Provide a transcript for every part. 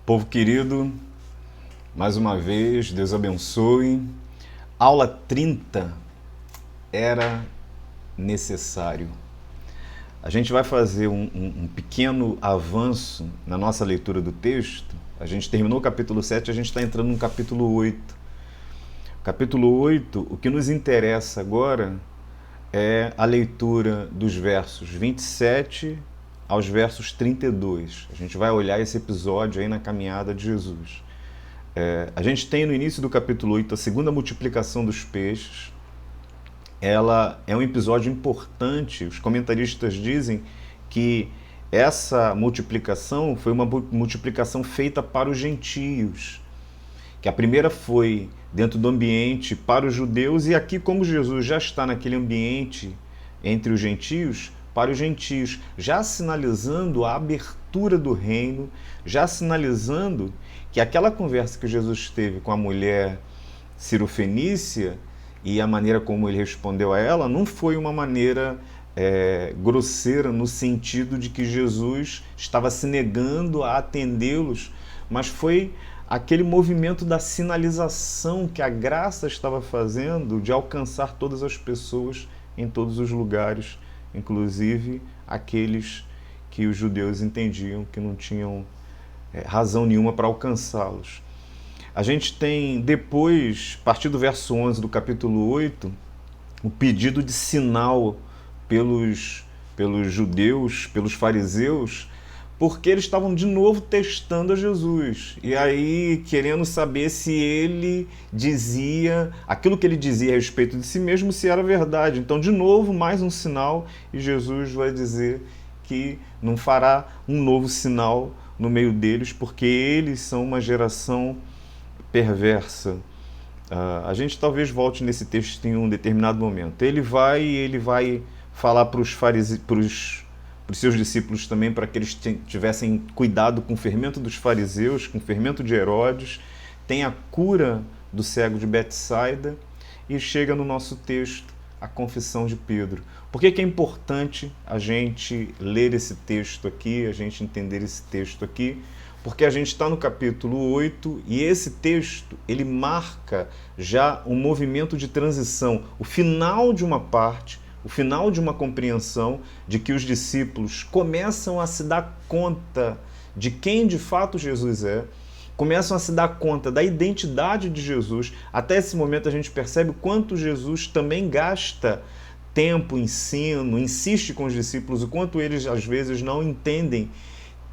Povo querido, mais uma vez, Deus abençoe. Aula 30, era necessário. A gente vai fazer um pequeno avanço na nossa leitura do texto. A gente terminou o capítulo 7, a gente está entrando no capítulo 8. Capítulo 8, o que nos interessa agora é a leitura dos versos 27 aos versos 32. A gente vai olhar esse episódio aí na caminhada de Jesus. A gente tem no início do capítulo 8 a segunda multiplicação dos peixes. Ela é um episódio importante. Os comentaristas dizem que essa multiplicação foi uma multiplicação feita para os gentios. Que a primeira foi dentro do ambiente para os judeus, e aqui, como Jesus já está naquele ambiente entre os gentios, para os gentios, já sinalizando a abertura do reino, já sinalizando que aquela conversa que Jesus teve com a mulher cirofenícia e a maneira como ele respondeu a ela não foi uma maneira grosseira, no sentido de que Jesus estava se negando a atendê-los, mas foi aquele movimento da sinalização que a graça estava fazendo de alcançar todas as pessoas em todos os lugares, inclusive aqueles que os judeus entendiam que não tinham razão nenhuma para alcançá-los. A gente tem depois, a partir do verso 11 do capítulo 8, o pedido de sinal pelos judeus, pelos fariseus, porque eles estavam de novo testando a Jesus, e aí querendo saber se ele dizia, aquilo que ele dizia a respeito de si mesmo, se era verdade. Então, de novo, mais um sinal, e Jesus vai dizer que não fará um novo sinal no meio deles, porque eles são uma geração perversa. A gente talvez volte nesse texto em um determinado momento. Ele vai falar para os fariseus, para os seus discípulos também, para que eles tivessem cuidado com o fermento dos fariseus, com o fermento de Herodes. Tem a cura do cego de Betsaida, e chega no nosso texto a confissão de Pedro. Por que é importante a gente ler esse texto aqui, a gente entender esse texto aqui? Porque a gente está no capítulo 8 e esse texto, ele marca já um movimento de transição, o final de uma parte, o final de uma compreensão de que os discípulos começam a se dar conta de quem de fato Jesus é, começam a se dar conta da identidade de Jesus. Até esse momento a gente percebe o quanto Jesus também gasta tempo, ensino, insiste com os discípulos, o quanto eles às vezes não entendem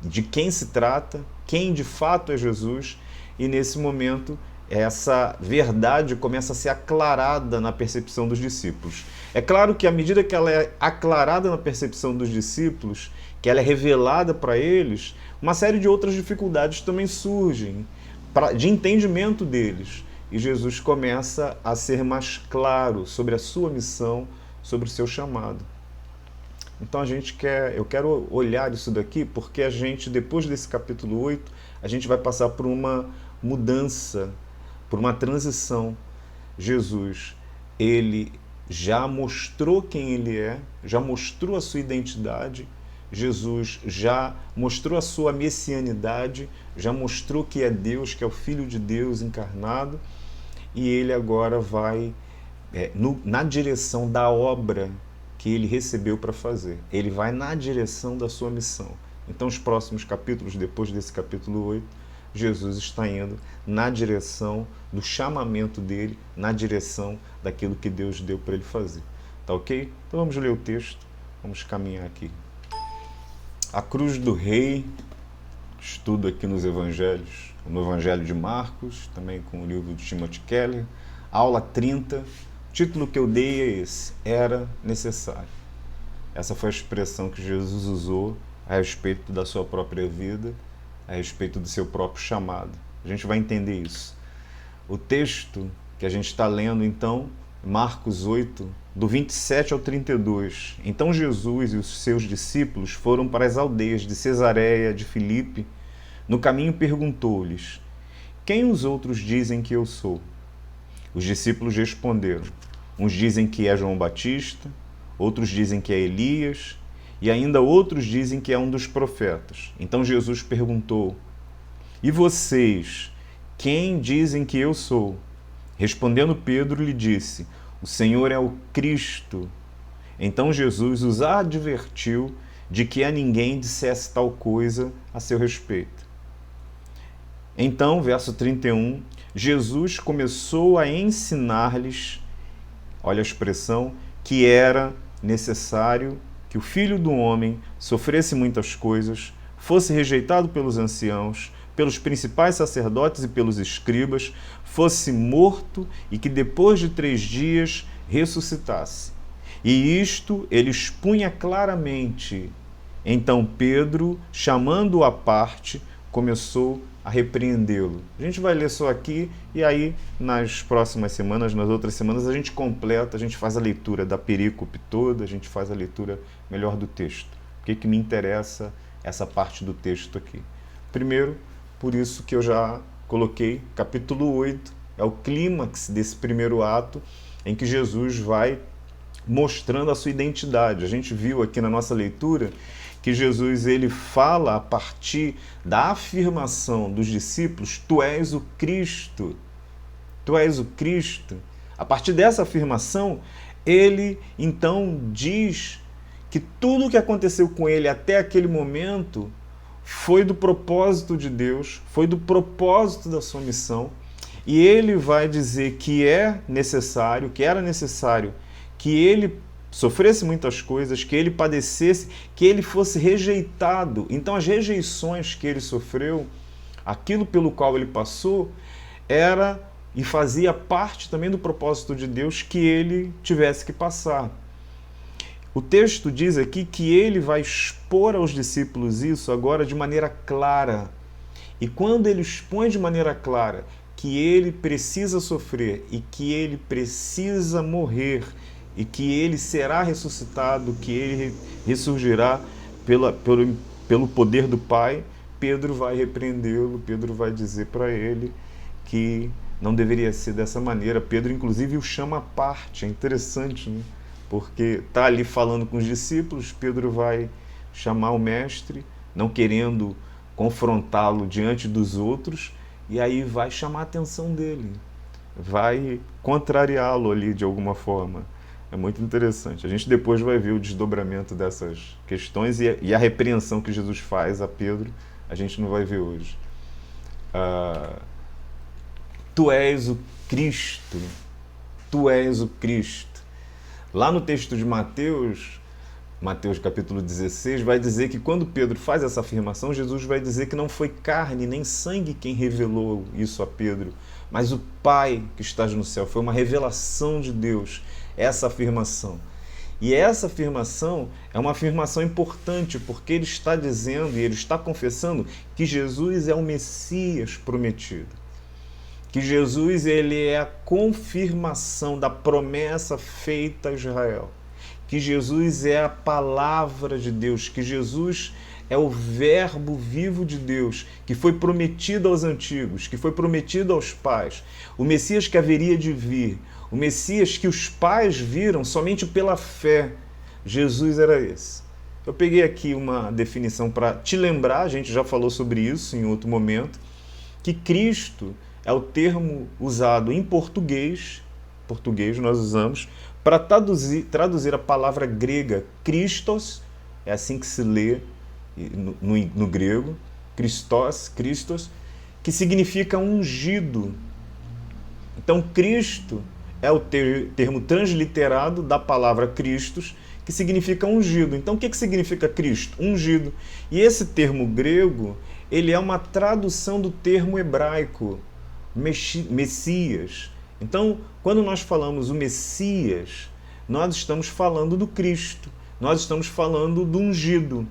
de quem se trata, quem de fato é Jesus, e nesse momento essa verdade começa a ser aclarada na percepção dos discípulos. É claro que à medida que ela é aclarada na percepção dos discípulos, que ela é revelada para eles, uma série de outras dificuldades também surgem de entendimento deles. E Jesus começa a ser mais claro sobre a sua missão, sobre o seu chamado. Então eu quero olhar isso daqui, porque a gente, depois desse capítulo 8, a gente vai passar por uma mudança, por uma transição. Jesus, ele já mostrou quem ele é, já mostrou a sua identidade, Jesus já mostrou a sua messianidade, já mostrou que é Deus, que é o Filho de Deus encarnado, e ele agora vai na direção da obra que ele recebeu para fazer. Ele vai na direção da sua missão. Então, os próximos capítulos, depois desse capítulo 8, Jesus está indo na direção do chamamento dele, na direção daquilo que Deus deu para ele fazer. Tá ok? Então vamos ler o texto, vamos caminhar aqui. A cruz do rei, estudo aqui nos evangelhos, no evangelho de Marcos, também com o livro de Timothy Keller, aula 30, o título que eu dei é esse, era necessário. Essa foi a expressão que Jesus usou a respeito da sua própria vida, a respeito do seu próprio chamado. A gente vai entender isso. O texto que a gente está lendo, então, Marcos 8, do 27 ao 32. Então Jesus e os seus discípulos foram para as aldeias de Cesareia de Filipe. No caminho perguntou-lhes: quem os outros dizem que eu sou? Os discípulos responderam: uns dizem que é João Batista, outros dizem que é Elias, e ainda outros dizem que é um dos profetas. Então Jesus perguntou: E vocês, quem dizem que eu sou? Respondendo Pedro, lhe disse: o Senhor é o Cristo. Então Jesus os advertiu de que a ninguém dissesse tal coisa a seu respeito. Então, verso 31, Jesus começou a ensinar-lhes, olha a expressão, que era necessário que o Filho do Homem sofresse muitas coisas, fosse rejeitado pelos anciãos, pelos principais sacerdotes e pelos escribas, fosse morto e que depois de 3 dias ressuscitasse. E isto ele expunha claramente. Então Pedro, chamando-o à parte, começou a repreendê-lo. A gente vai ler só aqui e aí nas próximas semanas, nas outras semanas, a gente completa, a gente faz a leitura da perícope toda, a gente faz a leitura melhor do texto. O que me interessa essa parte do texto aqui? Primeiro, por isso que eu já coloquei, capítulo 8, é o clímax desse primeiro ato, em que Jesus vai mostrando a sua identidade. A gente viu aqui na nossa leitura que Jesus ele fala a partir da afirmação dos discípulos: tu és o Cristo, tu és o Cristo. A partir dessa afirmação, ele então diz que tudo o que aconteceu com ele até aquele momento foi do propósito de Deus, foi do propósito da sua missão, e ele vai dizer que era necessário que ele sofresse muitas coisas, que ele padecesse, que ele fosse rejeitado. Então as rejeições que ele sofreu, aquilo pelo qual ele passou, era e fazia parte também do propósito de Deus que ele tivesse que passar. O texto diz aqui que ele vai expor aos discípulos isso agora de maneira clara. E quando ele expõe de maneira clara que ele precisa sofrer e que ele precisa morrer, e que ele será ressuscitado, que ele ressurgirá pelo poder do Pai, Pedro vai repreendê-lo, Pedro vai dizer para ele que não deveria ser dessa maneira. Pedro, inclusive, o chama à parte. É interessante, né? Porque está ali falando com os discípulos, Pedro vai chamar o mestre, não querendo confrontá-lo diante dos outros, e aí vai chamar a atenção dele, vai contrariá-lo ali de alguma forma. É muito interessante. A gente depois vai ver o desdobramento dessas questões e a repreensão que Jesus faz a Pedro, a gente não vai ver hoje. Tu és o Cristo. Tu és o Cristo. Lá no texto de Mateus capítulo 16, vai dizer que quando Pedro faz essa afirmação, Jesus vai dizer que não foi carne nem sangue quem revelou isso a Pedro, mas o Pai que estás no céu. Foi uma revelação de Deus, essa afirmação. E essa afirmação é uma afirmação importante, porque ele está dizendo e ele está confessando que Jesus é o Messias prometido. Que Jesus ele é a confirmação da promessa feita a Israel. Que Jesus é a palavra de Deus, que Jesus é o verbo vivo de Deus, que foi prometido aos antigos, que foi prometido aos pais. O Messias que haveria de vir, o Messias que os pais viram somente pela fé. Jesus era esse. Eu peguei aqui uma definição para te lembrar, a gente já falou sobre isso em outro momento, que Cristo é o termo usado em português nós usamos, para traduzir a palavra grega Christos, é assim que se lê no grego, Christos, que significa ungido. Então, Cristo é o termo transliterado da palavra Christos, que significa ungido. Então, o que significa Cristo? Ungido. E esse termo grego, ele é uma tradução do termo hebraico, Messias. Então, quando nós falamos o Messias, nós estamos falando do Cristo, nós estamos falando do ungido.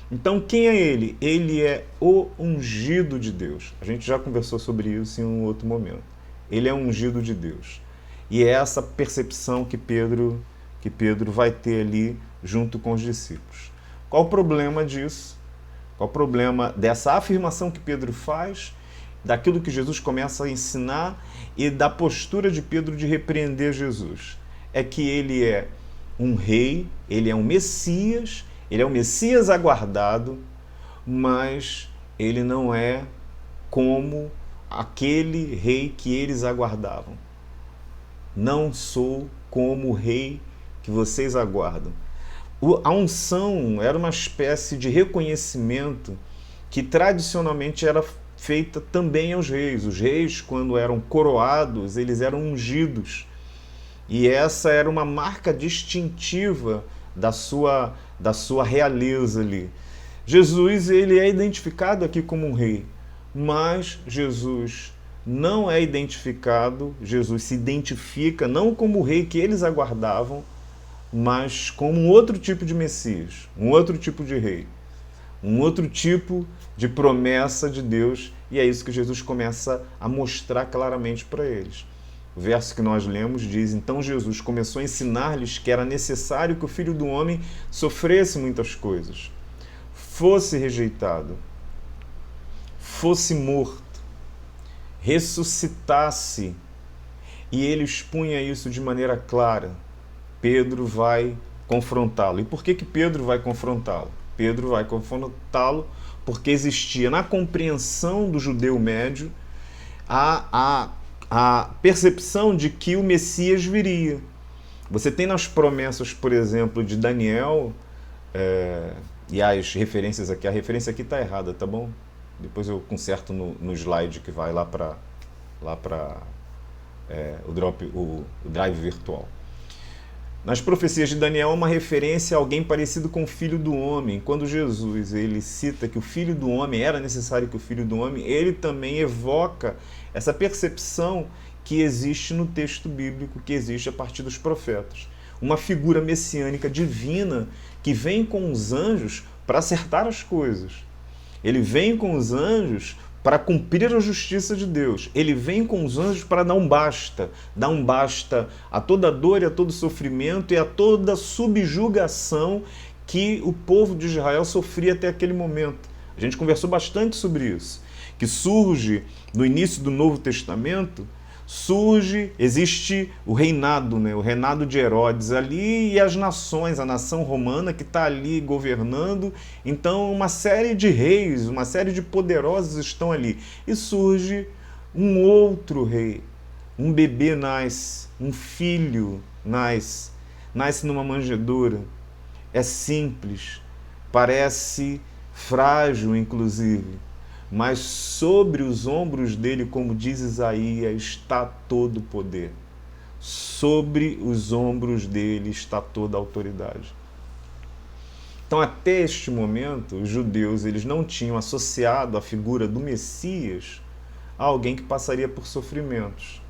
Então, quem é ele? Ele é o ungido de Deus. A gente já conversou sobre isso em um outro momento. Ele é ungido de Deus. E é essa percepção que Pedro vai ter ali junto com os discípulos. Qual o problema disso? Qual o problema dessa afirmação que Pedro faz, daquilo que Jesus começa a ensinar e da postura de Pedro de repreender Jesus? É que ele é um rei, ele é um Messias, ele é um Messias aguardado, mas ele não é como aquele rei que eles aguardavam. Não sou como o rei que vocês aguardam. A unção era uma espécie de reconhecimento que tradicionalmente era feita também aos reis. Os reis, quando eram coroados, eles eram ungidos. E essa era uma marca distintiva da sua realeza ali. Jesus, ele é identificado aqui como um rei, mas Jesus não é identificado, Jesus se identifica não como o rei que eles aguardavam, mas como um outro tipo de Messias, um outro tipo de rei, um outro tipo de promessa de Deus, e é isso que Jesus começa a mostrar claramente para eles. O verso que nós lemos diz: então Jesus começou a ensinar-lhes que era necessário que o Filho do Homem sofresse muitas coisas, fosse rejeitado, fosse morto, ressuscitasse, e ele expunha isso de maneira clara. Pedro vai confrontá-lo. E por que Pedro vai confrontá-lo? Pedro vai confrontá-lo porque existia na compreensão do judeu médio a percepção de que o Messias viria. Você tem nas promessas, por exemplo, de Daniel, e as referências aqui, a referência aqui está errada, tá bom? Depois eu conserto no slide que vai lá para o drive virtual. Nas profecias de Daniel, uma referência a alguém parecido com o Filho do Homem. Quando Jesus ele cita que o Filho do Homem, era necessário que o Filho do Homem, ele também evoca essa percepção que existe no texto bíblico, que existe a partir dos profetas. Uma figura messiânica divina que vem com os anjos para acertar as coisas. Ele vem com os anjos para cumprir a justiça de Deus. Ele vem com os anjos para dar um basta a toda dor e a todo sofrimento e a toda subjugação que o povo de Israel sofria até aquele momento. A gente conversou bastante sobre isso, que surge no início do Novo Testamento, existe o reinado, né? O reinado de Herodes ali e as nações, a nação romana que está ali governando. Então uma série de reis, uma série de poderosos estão ali. E surge um outro rei, um bebê nasce, um filho nasce numa manjedoura. É simples, parece frágil inclusive, mas sobre os ombros dele, como diz Isaías, está todo o poder. Sobre os ombros dele está toda a autoridade. Então, até este momento, os judeus eles não tinham associado a figura do Messias a alguém que passaria por sofrimentos.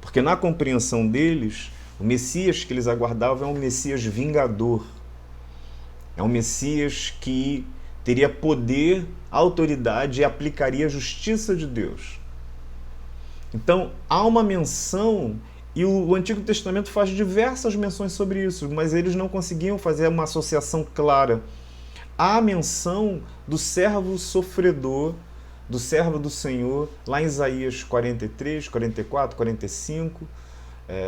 Porque na compreensão deles, o Messias que eles aguardavam é um Messias vingador. É um Messias que teria poder, autoridade e aplicaria a justiça de Deus. Então, há uma menção, e o Antigo Testamento faz diversas menções sobre isso, mas eles não conseguiam fazer uma associação clara. Há a menção do servo sofredor, do servo do Senhor, lá em Isaías 43, 44, 45,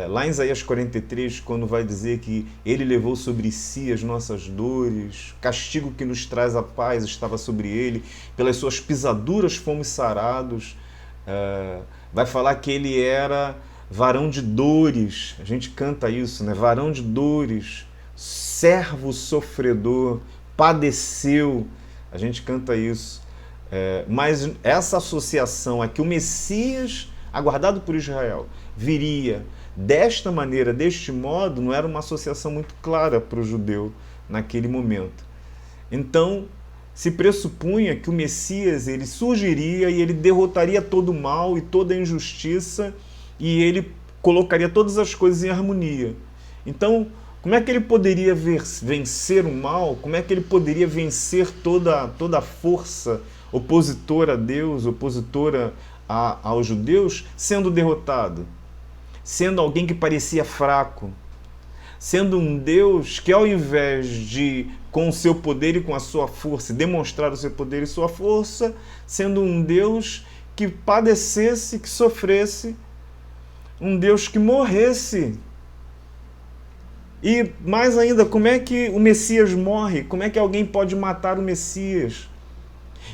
lá em Isaías 43, quando vai dizer que ele levou sobre si as nossas dores, castigo que nos traz a paz estava sobre ele, pelas suas pisaduras fomos sarados. Vai falar que ele era varão de dores, a gente canta isso, né? Varão de dores, servo sofredor, padeceu, a gente canta isso. Mas essa associação a que o Messias, aguardado por Israel, viria desta maneira, deste modo, não era uma associação muito clara para o judeu naquele momento. Então, se pressupunha que o Messias ele surgiria e ele derrotaria todo o mal e toda a injustiça e ele colocaria todas as coisas em harmonia. Então, como é que ele poderia vencer o mal? Como é que ele poderia vencer toda a força opositora a Deus, opositora aos judeus, sendo derrotado? Sendo alguém que parecia fraco, sendo um Deus que, ao invés de, com o seu poder e com a sua força, demonstrar o seu poder e sua força, sendo um Deus que padecesse, que sofresse, um Deus que morresse. E, mais ainda, como é que o Messias morre? Como é que alguém pode matar o Messias?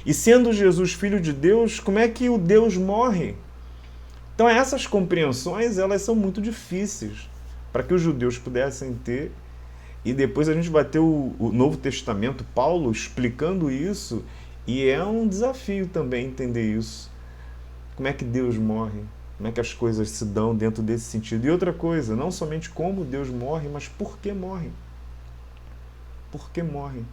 E sendo Jesus filho de Deus, como é que o Deus morre? Então essas compreensões, elas são muito difíceis para que os judeus pudessem ter. E depois a gente vai ter o Novo Testamento, Paulo explicando isso, e é um desafio também entender isso. Como é que Deus morre? Como é que as coisas se dão dentro desse sentido? E outra coisa, não somente como Deus morre, mas por que morre? Por que morre?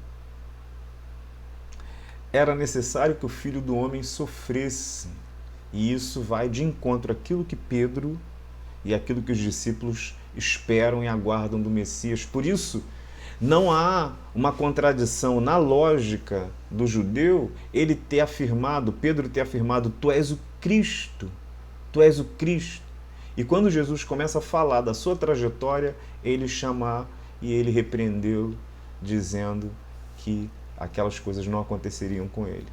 Era necessário que o Filho do Homem sofresse. E isso vai de encontro àquilo que Pedro e aquilo que os discípulos esperam e aguardam do Messias. Por isso, não há uma contradição na lógica do judeu ele ter afirmado, Pedro ter afirmado, tu és o Cristo, tu és o Cristo. E quando Jesus começa a falar da sua trajetória, ele chamar e ele repreendeu, dizendo que aquelas coisas não aconteceriam com ele.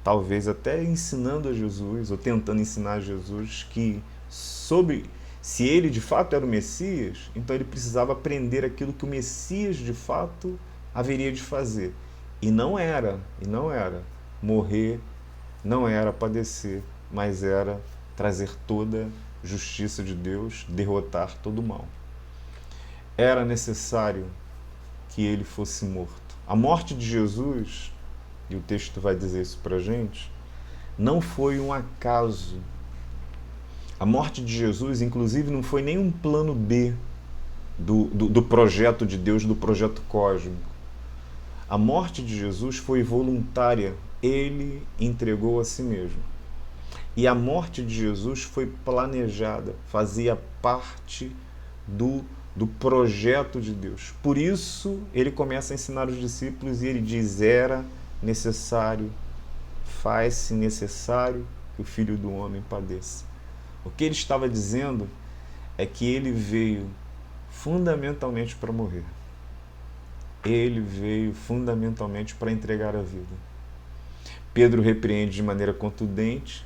Talvez até ensinando a Jesus, ou tentando ensinar a Jesus que se ele de fato era o Messias, então ele precisava aprender aquilo que o Messias de fato haveria de fazer. E não era morrer, não era padecer, mas era trazer toda a justiça de Deus, derrotar todo o mal. Era necessário que ele fosse morto. A morte de Jesus, e o texto vai dizer isso para a gente, não foi um acaso. A morte de Jesus, inclusive, não foi nem um plano B do projeto de Deus, do projeto cósmico. A morte de Jesus foi voluntária. Ele entregou a si mesmo. E a morte de Jesus foi planejada, fazia parte do projeto de Deus. Por isso, ele começa a ensinar os discípulos e ele diz, era necessário, faz-se necessário que o Filho do Homem padeça. O que ele estava dizendo é que ele veio fundamentalmente para morrer. Ele veio fundamentalmente para entregar a vida. Pedro repreende de maneira contundente,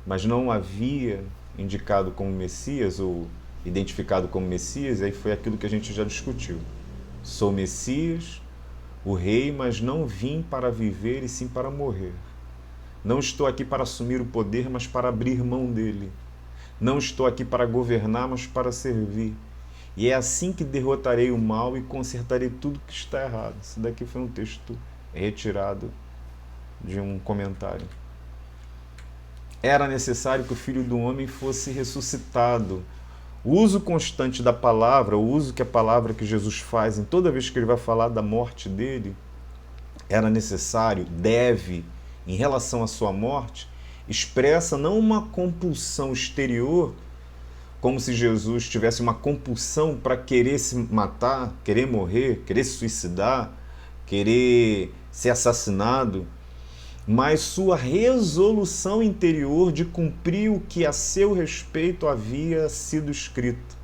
mas não havia indicado como Messias ou identificado como Messias, aí foi aquilo que a gente já discutiu. Sou Messias, o rei, mas não vim para viver e sim para morrer. Não estou aqui para assumir o poder, mas para abrir mão dele. Não estou aqui para governar, mas para servir. E é assim que derrotarei o mal e consertarei tudo que está errado. Isso daqui foi um texto retirado de um comentário. Era necessário que o Filho do Homem fosse ressuscitado. O uso constante da palavra, o uso que a palavra que Jesus faz em toda vez que ele vai falar da morte dele, era necessário, deve, em relação à sua morte, expressa não uma compulsão exterior, como se Jesus tivesse uma compulsão para querer se matar, querer morrer, querer se suicidar, querer ser assassinado, mas sua resolução interior de cumprir o que a seu respeito havia sido escrito.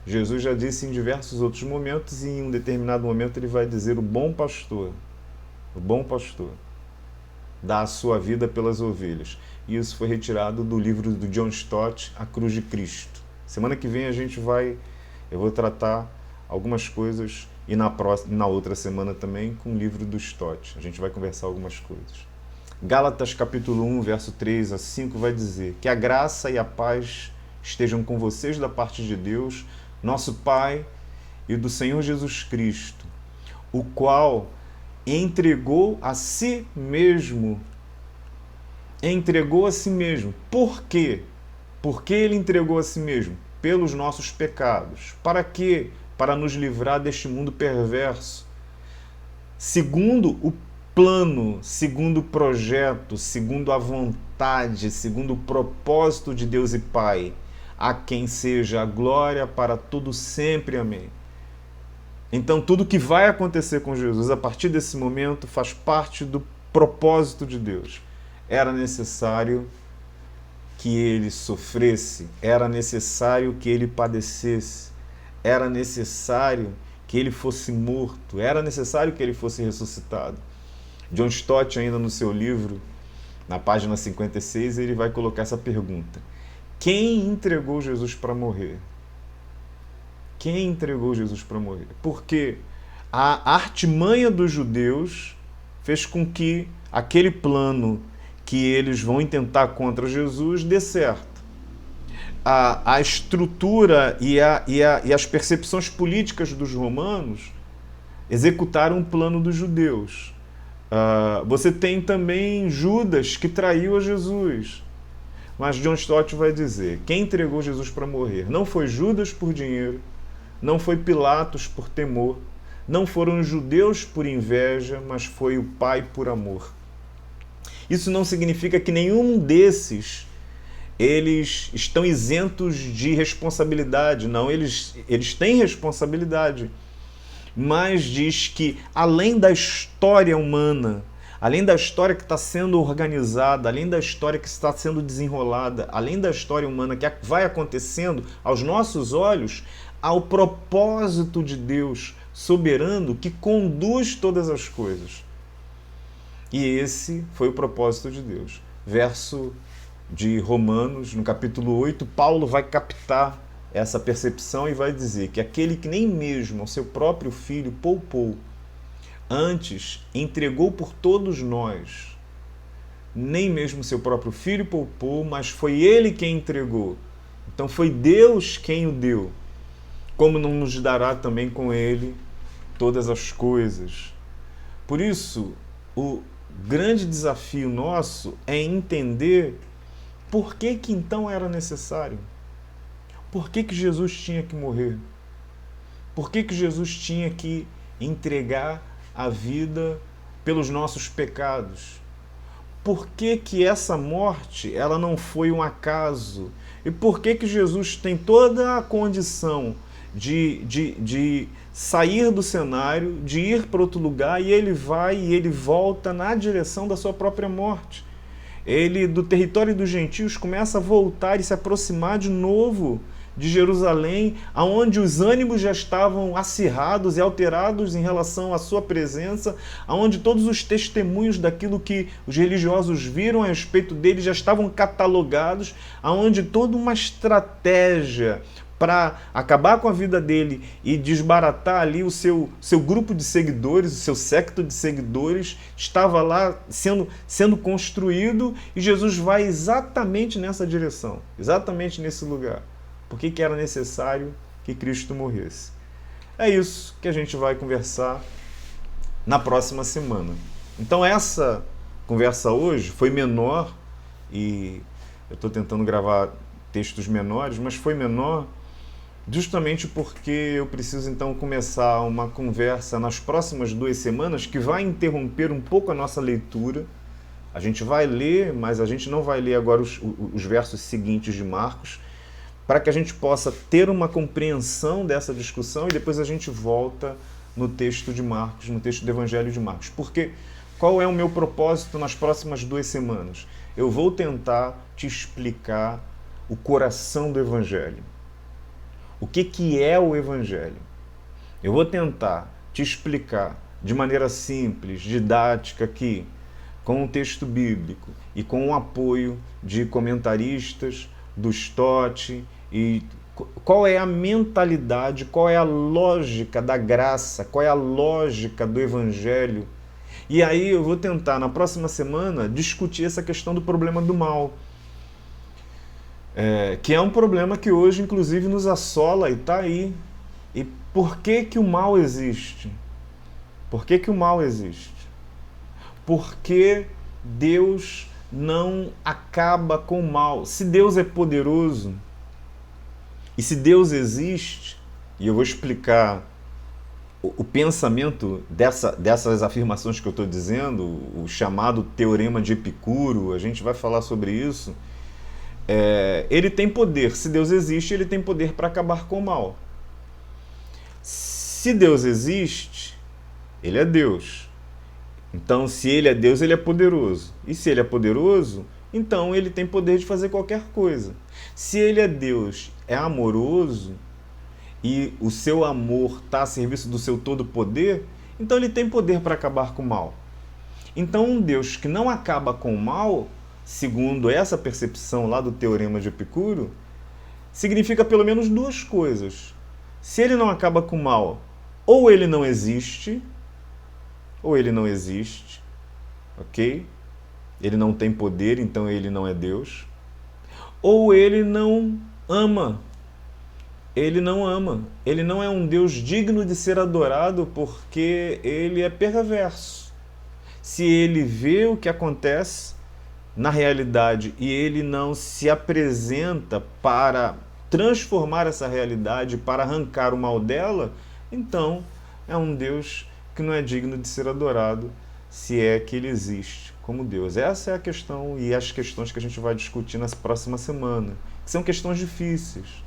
Jesus já disse em diversos outros momentos, e em um determinado momento ele vai dizer, o bom pastor, dá a sua vida pelas ovelhas. E isso foi retirado do livro do John Stott, A Cruz de Cristo. Semana que vem eu vou tratar algumas coisas, e na outra semana também com o livro do Stott. A gente vai conversar algumas coisas. Gálatas capítulo 1, verso 3 a 5 vai dizer que a graça e a paz estejam com vocês da parte de Deus, nosso Pai, e do Senhor Jesus Cristo, o qual entregou a si mesmo. Entregou a si mesmo. Por quê? Porque ele entregou a si mesmo? Pelos nossos pecados. Para quê? Para nos livrar deste mundo perverso. Segundo o plano, segundo o projeto, segundo a vontade, segundo o propósito de Deus e Pai, a quem seja a glória para todo sempre. Amém. Então, tudo que vai acontecer com Jesus a partir desse momento faz parte do propósito de Deus. Era necessário que ele sofresse, era necessário que ele padecesse, era necessário que ele fosse morto, era necessário que ele fosse ressuscitado. John Stott, ainda no seu livro, na página 56, ele vai colocar essa pergunta: quem entregou Jesus para morrer? Quem entregou Jesus para morrer? Porque a artimanha dos judeus fez com que aquele plano que eles vão intentar contra Jesus dê certo. A estrutura e as percepções políticas dos romanos executaram o plano dos judeus. Você tem também Judas, que traiu a Jesus. Mas John Stott vai dizer, quem entregou Jesus para morrer não foi Judas por dinheiro, não foi Pilatos por temor, não foram os judeus por inveja, mas foi o Pai por amor. Isso não significa que nenhum desses eles estão isentos de responsabilidade. Não, eles têm responsabilidade. Mas diz que, além da história humana, além da história que está sendo organizada, além da história que está sendo desenrolada, além da história humana que vai acontecendo aos nossos olhos, há o propósito de Deus soberano que conduz todas as coisas. E esse foi o propósito de Deus. Verso de Romanos, no capítulo 8, Paulo vai captar essa percepção e vai dizer que aquele que nem mesmo ao seu próprio filho poupou, antes entregou por todos nós, nem mesmo seu próprio filho poupou, mas foi ele quem entregou. Então foi Deus quem o deu. Como não nos dará também com ele todas as coisas? Por isso, o grande desafio nosso é entender por que então era necessário. Por que Jesus tinha que morrer? Por que Jesus tinha que entregar a vida pelos nossos pecados? Por que essa morte ela não foi um acaso? E por que Jesus tem toda a condição de sair do cenário, de ir para outro lugar, e ele vai e ele volta na direção da sua própria morte? Ele, do território dos gentios, começa a voltar e se aproximar de novo de Jerusalém, aonde os ânimos já estavam acirrados e alterados em relação à sua presença, aonde todos os testemunhos daquilo que os religiosos viram a respeito dele já estavam catalogados, aonde toda uma estratégia para acabar com a vida dele e desbaratar ali o seu grupo de seguidores, o seu séquito de seguidores, estava lá sendo construído, e Jesus vai exatamente nessa direção, exatamente nesse lugar. Por que era necessário que Cristo morresse? É isso que a gente vai conversar na próxima semana. Então essa conversa hoje foi menor, e eu estou tentando gravar textos menores, mas foi menor justamente porque eu preciso então começar uma conversa nas próximas 2 semanas que vai interromper um pouco a nossa leitura. A gente vai ler, mas a gente não vai ler agora os versos seguintes de Marcos, para que a gente possa ter uma compreensão dessa discussão, e depois a gente volta no texto de Marcos, no texto do Evangelho de Marcos. Porque qual é o meu propósito nas próximas 2 semanas? Eu vou tentar te explicar o coração do Evangelho. O que é o Evangelho? Eu vou tentar te explicar de maneira simples, didática aqui, com um texto bíblico e com o apoio de comentaristas, do Stott, e qual é a mentalidade, qual é a lógica da graça, qual é a lógica do Evangelho. E aí eu vou tentar, na próxima semana, discutir essa questão do problema do mal, que é um problema que hoje, inclusive, nos assola e está aí. E por que o mal existe? Por que o mal existe? Porque Deus não acaba com o mal. Se Deus é poderoso, e se Deus existe, e eu vou explicar o pensamento dessas afirmações que eu estou dizendo, o chamado Teorema de Epicuro, a gente vai falar sobre isso. Ele tem poder. Se Deus existe, ele tem poder para acabar com o mal. Se Deus existe, ele é Deus. Então, se ele é Deus, ele é poderoso. E se ele é poderoso, então ele tem poder de fazer qualquer coisa. Se ele é Deus, é amoroso, e o seu amor está a serviço do seu todo poder, então ele tem poder para acabar com o mal. Então, um Deus que não acaba com o mal, segundo essa percepção lá do Teorema de Epicuro, significa pelo menos 2 coisas. Se ele não acaba com o mal, ou ele não existe, ok? Ele não tem poder, então ele não é Deus. Ou ele não ama. Ele não ama. Ele não é um Deus digno de ser adorado porque ele é perverso. Se ele vê o que acontece na realidade e ele não se apresenta para transformar essa realidade, para arrancar o mal dela, então é um Deus que não é digno de ser adorado, se é que ele existe como Deus. Essa é a questão e as questões que a gente vai discutir na próxima semana, que são questões difíceis.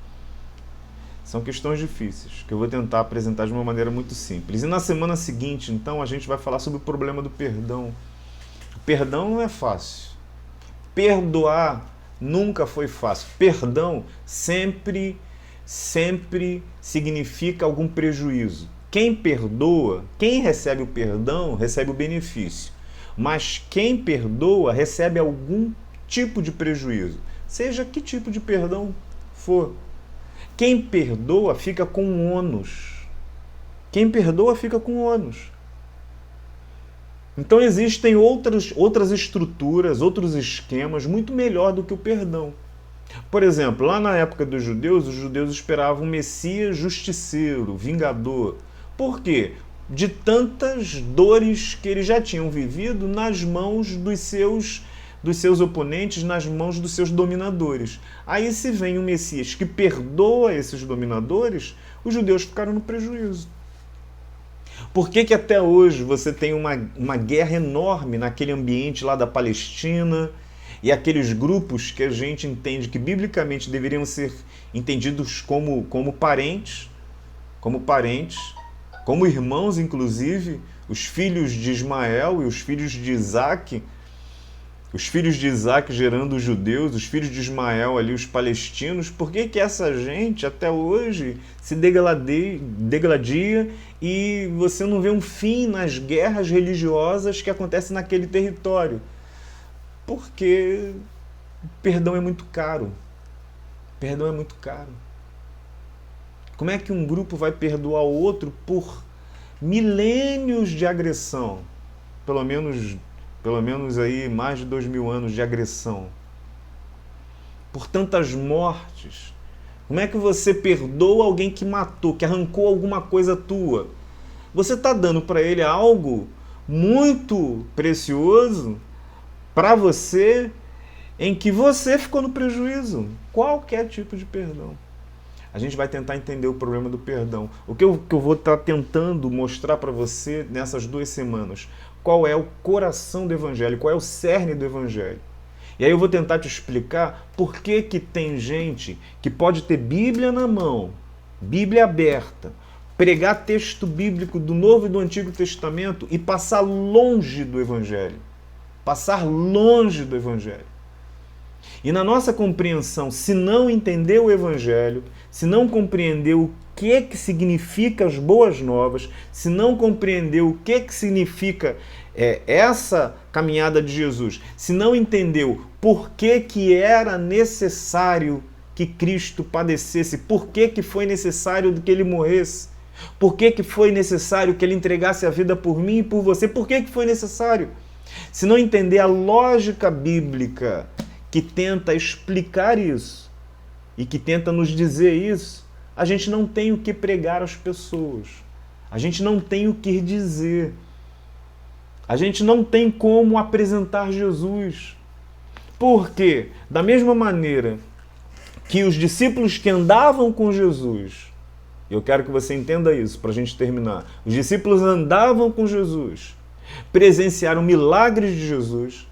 São questões difíceis, que eu vou tentar apresentar de uma maneira muito simples. E na semana seguinte, então, a gente vai falar sobre o problema do perdão. O perdão não é fácil. Perdoar nunca foi fácil. Perdão sempre significa algum prejuízo. Quem perdoa, quem recebe o perdão, recebe o benefício. Mas quem perdoa recebe algum tipo de prejuízo, seja que tipo de perdão for. Quem perdoa fica com ônus. Quem perdoa fica com ônus. Então existem outras estruturas, outros esquemas muito melhor do que o perdão. Por exemplo, lá na época dos judeus, os judeus esperavam um Messias justiceiro, vingador. Por quê? De tantas dores que eles já tinham vivido nas mãos dos seus oponentes, nas mãos dos seus dominadores. Aí se vem um Messias que perdoa esses dominadores, os judeus ficaram no prejuízo. Por que até hoje você tem uma guerra enorme naquele ambiente lá da Palestina e aqueles grupos que a gente entende que biblicamente deveriam ser entendidos como parentes, como irmãos inclusive, os filhos de Ismael e os filhos de Isaac, os filhos de Isaac gerando os judeus, os filhos de Ismael ali, os palestinos. Por que essa gente até hoje se degladia e você não vê um fim nas guerras religiosas que acontecem naquele território? Porque perdão é muito caro. Perdão é muito caro. Como é que um grupo vai perdoar o outro por milênios de agressão? Pelo menos aí mais de 2000 anos de agressão, por tantas mortes. Como é que você perdoa alguém que matou, que arrancou alguma coisa tua? Você está dando para ele algo muito precioso para você, em que você ficou no prejuízo. Qualquer tipo de perdão. A gente vai tentar entender o problema do perdão. O que eu vou estar tentando mostrar para você nessas 2 semanas? Qual é o coração do Evangelho? Qual é o cerne do Evangelho? E aí eu vou tentar te explicar por que tem gente que pode ter Bíblia na mão, Bíblia aberta, pregar texto bíblico do Novo e do Antigo Testamento e passar longe do Evangelho. Passar longe do Evangelho. E na nossa compreensão, se não entender o Evangelho, se não compreender o que significa as boas novas, se não compreender o que significa essa caminhada de Jesus, se não entendeu por que era necessário que Cristo padecesse, por que foi necessário que Ele morresse, por que foi necessário que Ele entregasse a vida por mim e por você, por que foi necessário? Se não entender a lógica bíblica que tenta explicar isso e que tenta nos dizer isso, a gente não tem o que pregar às pessoas. A gente não tem o que dizer. A gente não tem como apresentar Jesus. Porque, da mesma maneira que os discípulos que andavam com Jesus, eu quero que você entenda isso para a gente terminar, os discípulos andavam com Jesus, presenciaram milagres de Jesus,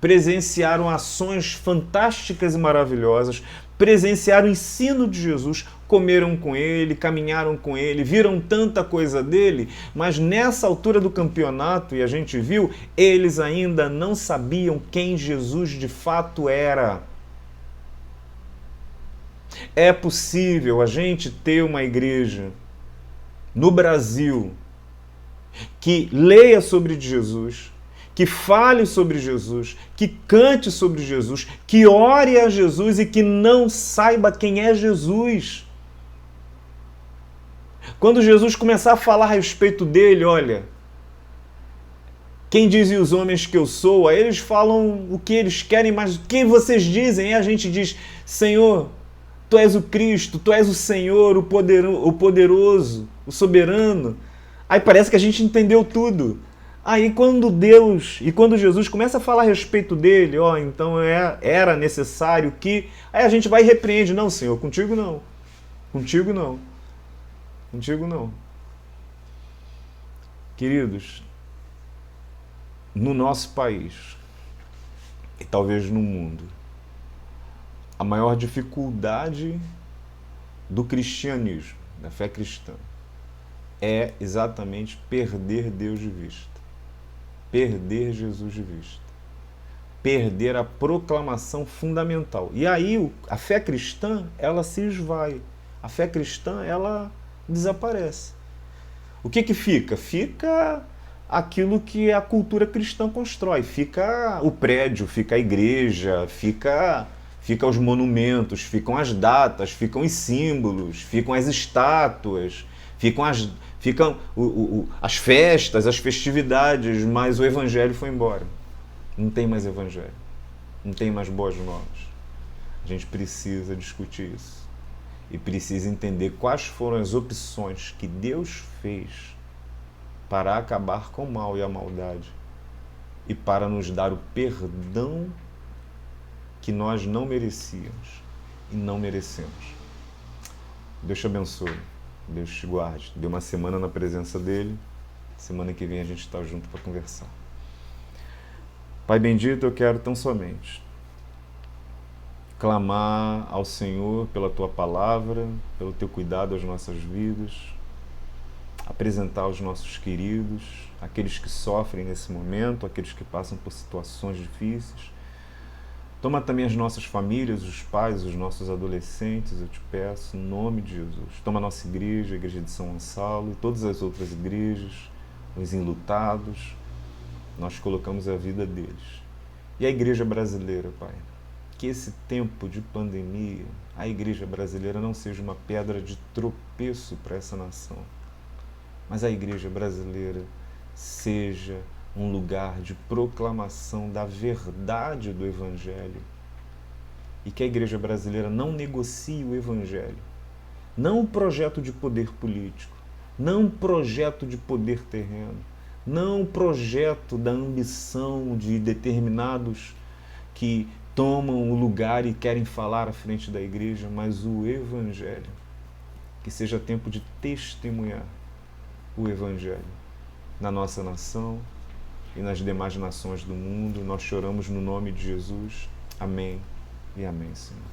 presenciaram ações fantásticas e maravilhosas, presenciaram o ensino de Jesus, comeram com ele, caminharam com ele, viram tanta coisa dele, mas nessa altura do campeonato, e a gente viu, eles ainda não sabiam quem Jesus de fato era. É possível a gente ter uma igreja no Brasil que leia sobre Jesus, que fale sobre Jesus, que cante sobre Jesus, que ore a Jesus e que não saiba quem é Jesus. Quando Jesus começar a falar a respeito dele, olha, Quem dizem os homens que eu sou? Aí eles falam o que eles querem, mas o que vocês dizem? Aí a gente diz, Senhor, Tu és o Cristo, Tu és o Senhor, o poderoso, o soberano. Aí parece que a gente entendeu tudo. Aí quando Deus e quando Jesus começa a falar a respeito dele, ó, então era necessário que... Aí a gente vai e repreende. Não, Senhor, contigo não. Contigo não. Contigo não. Queridos, no nosso país, e talvez no mundo, a maior dificuldade do cristianismo, da fé cristã, é exatamente perder Deus de vista. Perder Jesus de vista. Perder a proclamação fundamental. E aí a fé cristã, ela se esvai. A fé cristã, ela desaparece. O que fica? Fica aquilo que a cultura cristã constrói. Fica o prédio, fica a igreja, fica os monumentos, ficam as datas, ficam os símbolos, ficam as estátuas, ficam as festas, as festividades, mas o evangelho foi embora. Não tem mais evangelho. Não tem mais boas novas. A gente precisa discutir isso. E precisa entender quais foram as opções que Deus fez para acabar com o mal e a maldade e para nos dar o perdão que nós não merecíamos e não merecemos. Deus te abençoe. Deus te guarde. Dê uma semana na presença dele. Semana que vem a gente está junto para conversar. Pai bendito, eu quero tão somente clamar ao Senhor pela Tua palavra, pelo Teu cuidado às nossas vidas, apresentar os nossos queridos, aqueles que sofrem nesse momento, aqueles que passam por situações difíceis. Toma também as nossas famílias, os pais, os nossos adolescentes, eu te peço, em nome de Jesus. Toma a nossa igreja, a igreja de São Gonçalo e todas as outras igrejas, os enlutados, nós colocamos a vida deles. E a igreja brasileira, Pai, que esse tempo de pandemia, a igreja brasileira não seja uma pedra de tropeço para essa nação, mas a igreja brasileira seja um lugar de proclamação da verdade do Evangelho. E que a igreja brasileira não negocie o Evangelho. Não o projeto de poder político, não o projeto de poder terreno, não o projeto da ambição de determinados que tomam o lugar e querem falar à frente da igreja, mas o Evangelho. Que seja tempo de testemunhar o Evangelho na nossa nação e nas demais nações do mundo. Nós choramos no nome de Jesus. Amém e amém, Senhor.